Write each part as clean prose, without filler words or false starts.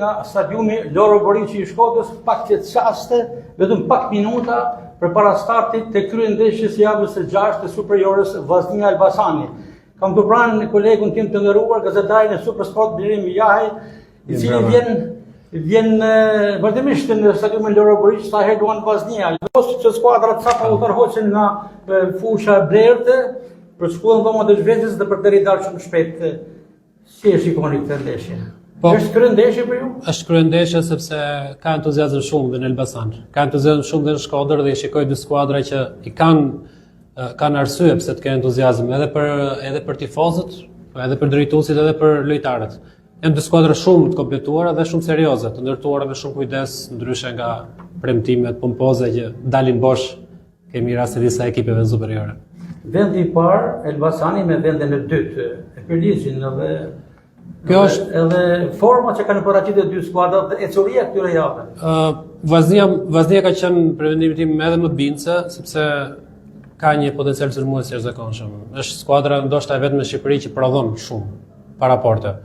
nga stadiumi Loro Boriçi i Shkodrës, pak që çaste, vetëm pak minuta përpara startit të kryen ndeshjes javës së 6 të superiores Vllaznia Elbasani. Kam të pranë në kolegun tim të nderuar, gazetarin e Supersport Blirim Jahaj, i cili vjen vazhdimisht në stadiumin Loro Boriçi sa herë duan Vllaznia. Ose që skuadrat sapo u tërhoqen nga fusha e Blertë për shkollën dhomat e Zhvezdës dhe për të ridalë shumë shpejt. Si e shikoni këtë ndeshje? Është kryendeshje për ju? Është kryendeshje sepse ka entuziazëm shumë dhe në Elbasan. Ka entuziazëm shumë dhe në Shkodër dhe i shikoj dy skuadra që i kanë arsye pse të kenë entuziazëm edhe për tifozët, edhe për drejtuesit, edhe për lojtarët. Janë dy skuadra shumë të kompletuara dhe shumë serioze, të ndërtuara me shumë kujdes, ndryshe nga premtimet pompoze që dalin bosh, kemi raste disa ekipeve superiore. Vendi i parë, Elbasani me vendin e dytë, e Perligjin edhe forma që kanë paraqitur dy skuadrat dhe ecuria këtyre javëve. Vllaznia ka qenë për vendimin tim edhe më bindse, sepse ka një potencial sulmues i jashtëzakonshëm. Është skuadra ndoshta e vetme në Shqipëri që prodhon shumë pa raporte.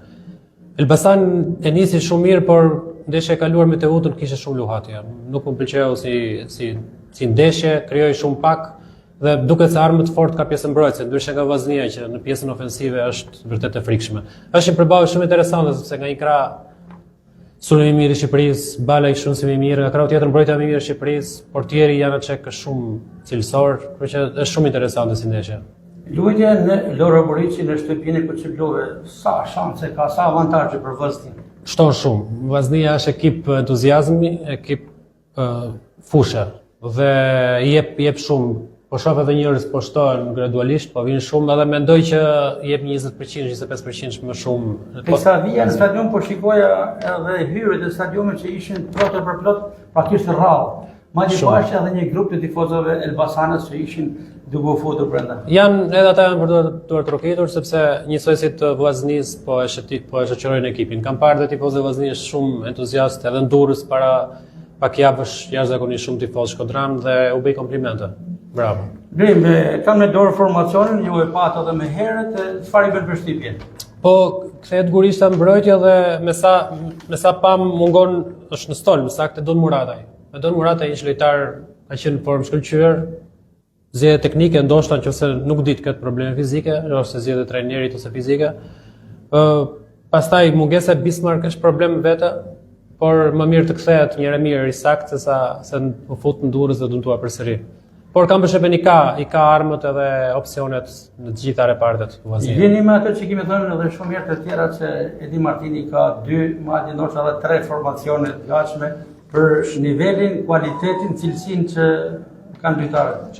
Elbasan e nisi shumë mirë, por ndeshja e kaluar me Teutën kishte shumë luhatje. Nuk më pëlqeu si ndeshje, krijoi shumë pak dhe duket se armë të fortë ka pjesën mbrojtëse, ndryshe nga Vllaznia që në pjesën ofensive është vërtet e frikshme. Është një përballje shumë interesante sepse nga një krah sulmi i mirë i Shqipërisë, bala i shumë i mirë, nga krahu tjetër mbrojtja më mirë e Shqipërisë, portieri Janacek është shumë cilësor, kështu që është shumë interesante si ndeshje. Luajtja në Loro Boriçi në shtëpinë e Koçiblove, sa shanse ka, sa avantazhe për Vllaznin? Shton shumë. Vllaznia është ekip entuziazmi, ekip fushë dhe jep shumë. Po shoh edhe njerëz po shtohen gradualisht, po vinë shumë edhe mendoj që jep 20%, 25% më shumë. Sa vija në stadium po shikoja edhe hyrjet e stadiumit që ishin plot për plot, praktikisht rrallë. Madje pash edhe një grup të tifozëve Elbasanës që ishin duke u futur brenda. Edhe ata janë për të trokitur sepse njësoj si të Vllaznisë po e shoqërojnë ekipin. Kam parë dhe tifozë Vllaznisë shumë entuziastë edhe në Durrës para pak javësh jashtëzakonisht shumë tifoz shkodran dhe u bëj komplimente. Bravo. Kam në dorë formacionin, ju e patë edhe me herët, çfarë i bën përshtypje? Po, kthehet Gurishta mbrojtje dhe me sa pam mungon është në stol, më saktë Don Murataj. Don Murataj ishte lojtar, ka qenë në formë shkëlqyer, zgjedhje teknike ndoshta nëse nuk ditë këtë probleme fizike, ose zgjedhje trajnerit ose fizike. Pastaj mungesa e Bismarck është problem vetë, por më mirë të kthehet njëra mirë i saktë se u fut në Durrës dhe dëmtuar përsëri. Por kam përshtypjen i ka armët edhe opsionet në të gjitha repartet të Vllaznisë. Jeni me atë që kemi thënë edhe shumë herë të tjera që Edi Martini ka 2, madje ndoshta edhe 3 formacione të gatshme për nivelin, kualitetin, cilësinë që kanë lojtarët.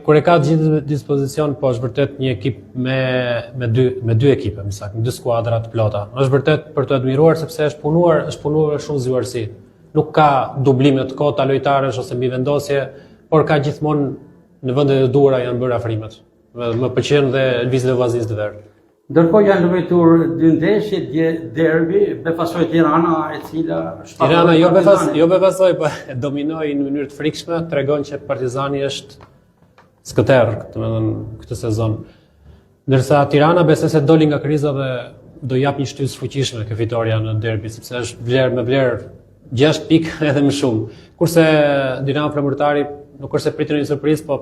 Kur e ka të gjithë në dispozicion, po është vërtet një ekip me dy ekipe, më saktë, 2 skuadra të plota. Është vërtet për të admiruar sepse është punuar shumë zgjuarsi. Nuk ka dublime të kota lojtarësh ose mbi vendosje, por ka gjithmonë në vendet e duhura janë bërë afrimet. Më pëlqen dhe lvizjet e Vllaznisë të verë. Ndërkohë janë luajtur 2 ndeshje, derbi, befasoi Tirana, e cila Tirana jo befasoi, po dominoi në mënyrë të frikshme, tregon që Partizani është skëter, domethënë këtë sezon. Ndërsa Tirana besoj se doli nga kriza dhe do jap një shtys fuqishme kjo fitoria në derbi, sepse është vlerë 6 pikë edhe më shumë. Kurse Dinamo Flamurtari nuk është se pritet një surprizë, po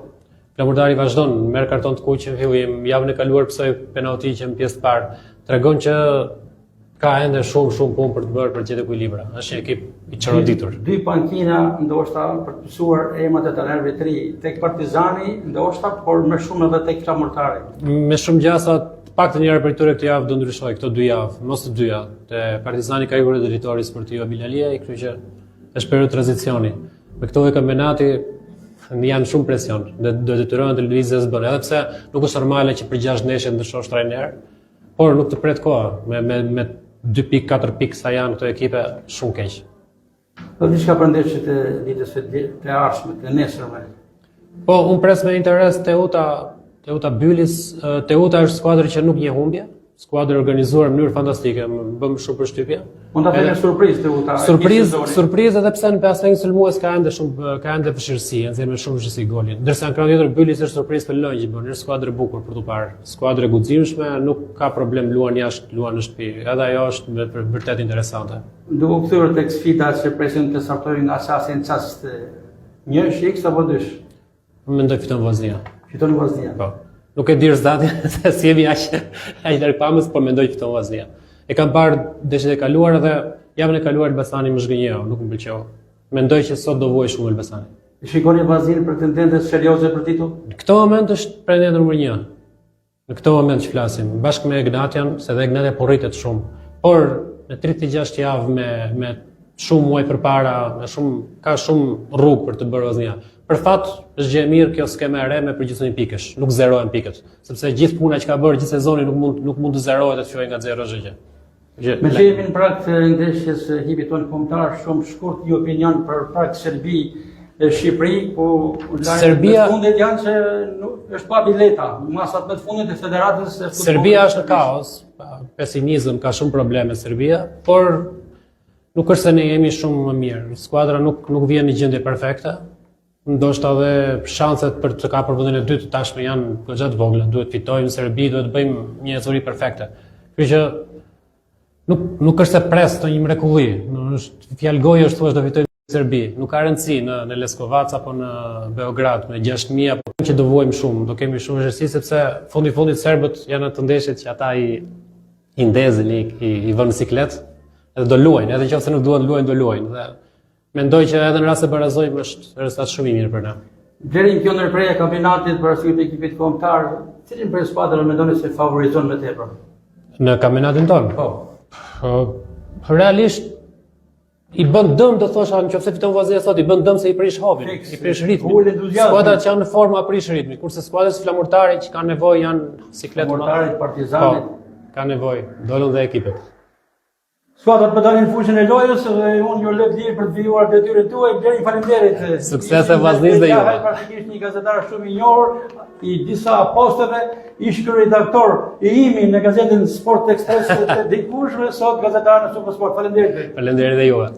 Flamurtari vazhdon, merr karton të kuq në fillim, javën e kaluar psoi penalti që në pjesë të parë. Tregon që ka ende shumë punë për të bërë për gjetë ekuilibra. Është një ekip i çoroditur. 2 pankina ndoshta për të mësuar emrat e trajnerëve të ri, tek Partizani ndoshta, por më shumë edhe tek Flamurtari. Me shumë gjasa, pak të njëra për këtyre këtë javë do ndryshoj, këto 2 javë, mos të 2 javë. Te Partizani ka ikur drejtori sportiv Abilalia, kështu që është periudhë tranzicioni. Me këto kampionati janë shumë presion, dhe do detyrohen të lëvizjes së bën, edhe pse nuk është normale që për 6 ndeshje ndryshosh trajner, por nuk të pret koha, me 2 pikë, 4 pikë sa janë këto ekipe, shumë keq. Do diçka për ndeshjet e ditës së ardhshme, të nesërme. Po, unë pres me interes Teuta Bylis. Teuta është skuadër që nuk njeh humbje, skuadër organizuar në mënyrë fantastike, më bëm shumë përshtypje. Mund ta themi surprizë të uta. Surprizë edhe pse në 5 sulmues sulmues ka ende vështirësi, janë me shumë vështirësi golin. Ndërsa në krah tjetër Byli është surprizë për lëngjë, bën një skuadër e bukur për tu parë. Skuadër e guximshme, nuk ka problem luan jashtë, luan në shtëpi. Edhe ajo është vërtet interesante. Duke kthyer tek sfida që presin të startojnë nga Sasi në çast 1-2 apo 2? Mendoj fiton Vllaznia. Fiton Vllaznia. Po. Nuk e di zati se si jemi aq larg pamës, por mendoj fiton Vllaznia. E kam parë ndeshjet e kaluara dhe javën e kaluar Elbasani më zgënjeu, nuk më pëlqeu. Mendoj që sot do vuaj shumë Elbasani. Shikoni Vllaznin pretendente serioze për titull? Në këtë moment është pretendent numër 1. Në këtë moment që flasim, bashkë me Ignatian, se dhe Ignatia po rritet shumë. Por në 36 javë me shumë muaj përpara, ka shumë rrugë për të bërë Vllaznia. Për fat, është gjë e mirë kjo skema e re me përgjithësi pikësh, nuk zerohen pikët, sepse gjithë puna që ka bërë gjithë sezoni nuk mund të zerohet dhe të fillojë nga zero çdo gjë. Me që jemi në prag të ndeshjes hipit tonë kombëtar, shumë shkurt një opinion për prag Serbi e Shqipëri, ku Serbia të fundit janë që është pa bileta, masat më të fundit e federatës e futbollit. Serbia është në kaos, pesimizëm, ka shumë probleme Serbia, por nuk është se ne jemi shumë më mirë. Skuadra nuk vjen në gjendje perfekte. Ndoshta edhe shanset për të kapur vendin e dytë tashmë janë goxha të vogla. Duhet fitojmë Serbi, duhet bëjmë një ecuri perfekte. Kështu që nuk është se pres të një mrekulli. Është fjalë goje është thua do fitojmë Serbi. Nuk ka rëndësi në Leskovac apo në Beograd me 6000 apo që do vuajmë shumë, do kemi shumë vështirësi sepse fundit serbët janë në të ndeshjet që ata i ndezin, i vënë në siklet edhe do luajnë, edhe nëse nuk duan të luajnë, do luajnë. Dhe mendoj që edhe në rast se barazojmë është rezultat shumë i mirë për ne. Deri në kjo ndërprerje e kampionatit për arsye të ekipit kombëtar, cilin prej skuadrave mendoni se favorizon më tepër? Në kampionatin tonë? Po. Realisht i bën dëm, do thosha, nëse fiton Vllaznia sot, i bën dëm se i prish havin, i prish ritmin. Skuadrat që janë në formë prish ritmin, kurse skuadrat flamurtare që kanë nevojë janë siklet Flamurtarit, Partizanit, kanë nevojë, dolën dhe ekipet. Skuadrat për dalin fushën e lojës dhe unë ju lë lirë për të vijuar detyrën tuaj. Deri faleminderit. Suksese Vllaznisë dhe juve. Praktikisht një gazetar shumë i njohur i disa posteve, ish kryeredaktor i imi në gazetën Sport Express të dikushme, sot gazetar në SuperSport. Faleminderit. Faleminderit dhe juve.